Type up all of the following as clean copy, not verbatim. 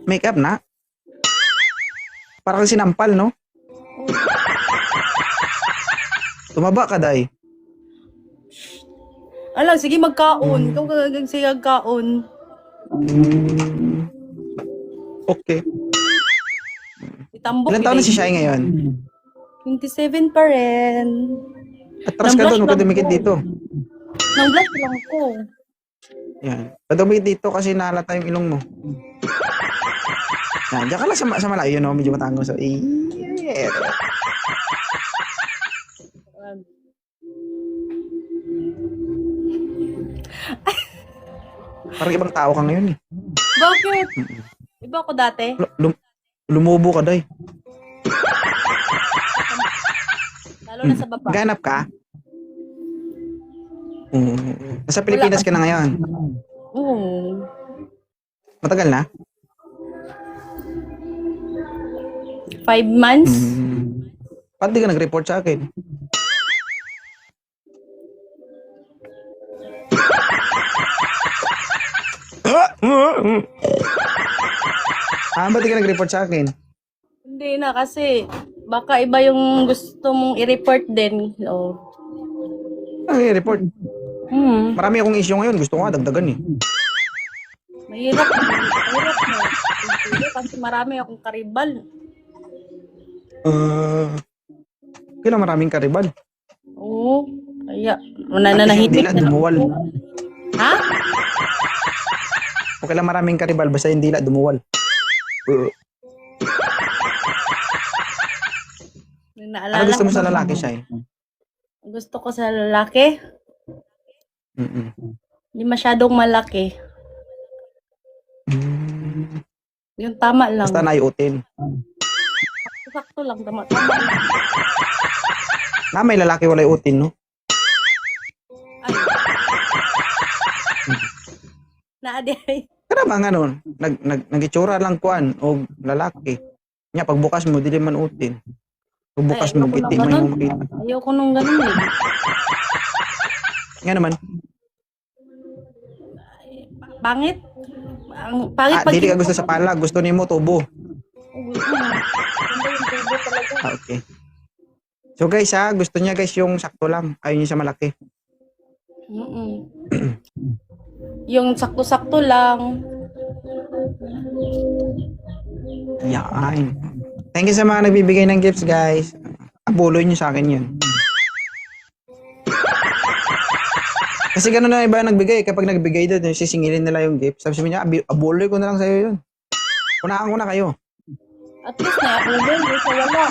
Makeup na? Parang sinampal, no? Tumaba ka, day. Alam, sige magkaon. Ikaw kagagang sige magkaon. Okay. Itambok. Ilan taon na si Shai ngayon? 27 pa rin. Atras ka doon, huwag ka lang dumikit ko. dito. Nang blush lang ko. Yan. Padumikit dito kasi nahalata yung ilong mo. Yan, diyan ka lang sa malayo, no? Medyo matango. So, yeah. Parang ibang tao ka ngayon, eh. Bakit? Iba ako dati. Lumubo ka, day. Lalo na sa baba. Ganap ka? Nasa Pilipinas ka na ngayon? Oo. Matagal na? 5 months? Ba't di ka nag-report sa akin? Ba't di ka nag-report sa akin? Hindi na kasi baka iba yung gusto mong i-report din. So, Ay, report. Marami akong issue ngayon. Gusto ko nga dagdagan, eh. mahirap. Mahirap na. Hindi, kasi marami akong karibal. Kailan maraming karibal? Oo. Kaya, Hindi nananahimik lang dumuwal. Ha? O kailan maraming karibal, basta hindi lang dumuwal. Naalala Ano gusto mo ko sa na- lalaki, Shai? Gusto ko sa lalaki, hindi masyadong malaki. Yung tama lang. Basta naiutin. Sakto lang. Tama. Na may lalaki walay utin, no? Ay. Naaday. Kada ba nga nun? Nag-itsura lang kuan o lalaki. Nya pagbukas mo dili man utin. Pagbukas mo ayoko giting nung may ganun. mo makita. Ayoko nung ganun eh. Nga naman. Pangit. Pangit pag... Dili ka gusto sa pala, gusto nimo tubo. Okay. So guys gusto niya guys yung sakto lang. Ayaw niya sa malaki. Yung sakto-sakto lang. Yan. Thank you sa mga nagbibigay ng gifts, guys. Abuloy niyo sa akin yun. Kasi gano'n na iba nagbigay. Kapag nagbigay doon, sisingilin nila yung gift. Sabi niya, abuloy ko na lang sa'yo yun. Unahan ko na kayo. At least na ako din. Sa wala.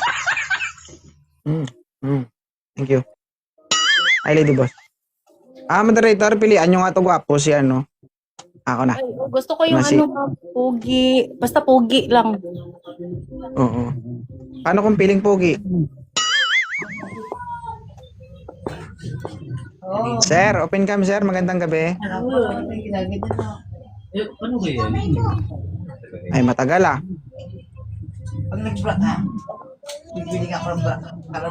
Thank you. Hi, Lady Boss. Moderator, pilihan nyo nga ito gwapo si ano. Ako na. Ay, gusto ko yung pogi. Basta pogi lang. Oo. Paano kung piling pogi? Sir, open cam sir. Magandang gabi. Ano ba yan? Ay, matagal ah. Pag nag-block ha, bibili ka ng block para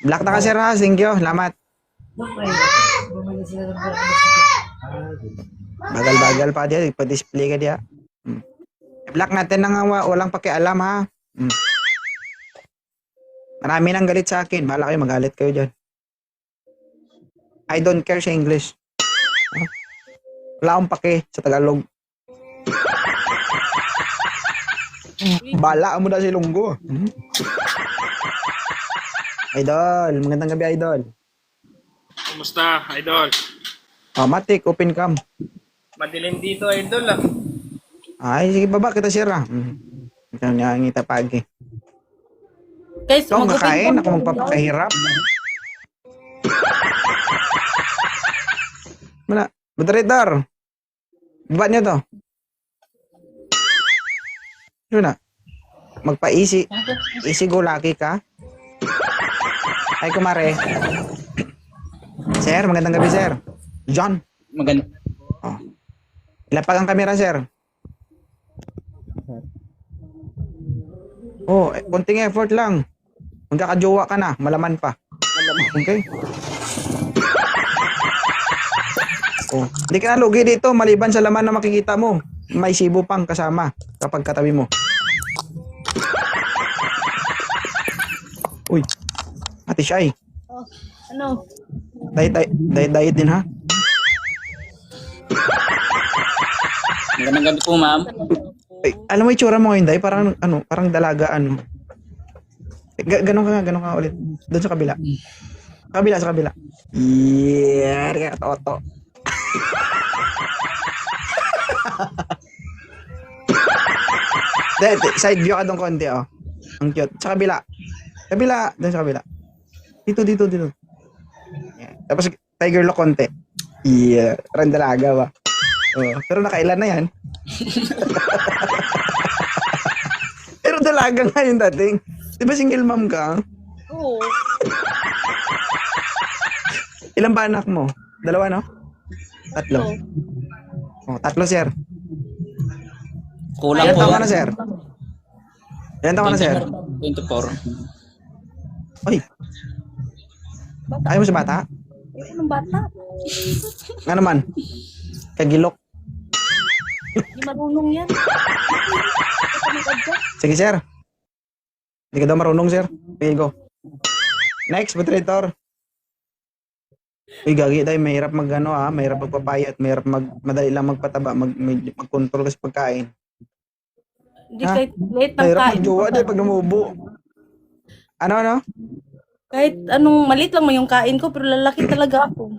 Black na ka sir ha. Thank you. Salamat. bumili sila ng block. Bagal-bagal pa diya. Pa-display ka diya. Black natin na nga walang pakialam ha. Marami nang galit sa akin. Bahala kayo, magalit kayo dyan. I don't care sa English. Wala akong pake sa Tagalog. Bala mo na si Lunggo. Idol, magandang gabi, Idol. Kumusta, idol? Matik, open cam. Madilim dito, idol ah. Ay, sige baba, kita sira. Ito niya, ngita pagi. Guys, Ikaw, mag-open kakain, cam ako po. magpapakahirap. Wala, moderator. Baba niyo to. Yun na. Magpa-easy. Easy go lucky ka. Ay, kumare. Sir, magandang gabi, sir. John. Maganda. Ilapag ang kamera, sir. Konting effort lang. Magkakajowa ka na, malaman pa. Okay? Hindi ka na lugi dito, maliban sa laman na makikita mo. may sibo pang kasama kapag katabi mo. Uy, Ate Shai, Ano? diet din ha? Magandang gabi po, ma'am. Ay, alam mo itsura mo ngayon, Day? Parang, parang dalaga, Ganon ka ulit. Doon sa kabila. Sa kabila. Yeah, kaya toto. Side view ka doon konti, oh. Ang cute. Sa kabila. Doon sa kabila. Dito. Yeah. Tapos, tiger look konti. Yeah, parang dalaga ba? Oh, pero nakailan na yan. Pero dalaga nga yung dating. Di ba single mom ka? Oo. Ilan ba anak mo? Dalawa, no? Tatlo. Oh, tatlo, sir. Kulang Ilan po. taon ka na, sir? Ilan taon ka na, sir? 24. Uy. Ayaw mo sa bata? Anong bata? Nga naman. Kagilok. Hindi marunong yan. Sige, sir. Hindi ka daw marunong, sir. Okay, go. Next, moderator. Uy, gagi tayo. Mahirap mahirap magpapayat. Madali lang magpataba. Mag-control ka sa pagkain. Hindi Ha? kahit late ng Mahirap kain. magjowa dahil pag namubo. Ano? Kahit anong maliit lang mo yung kain ko, pero lalaki talaga ako.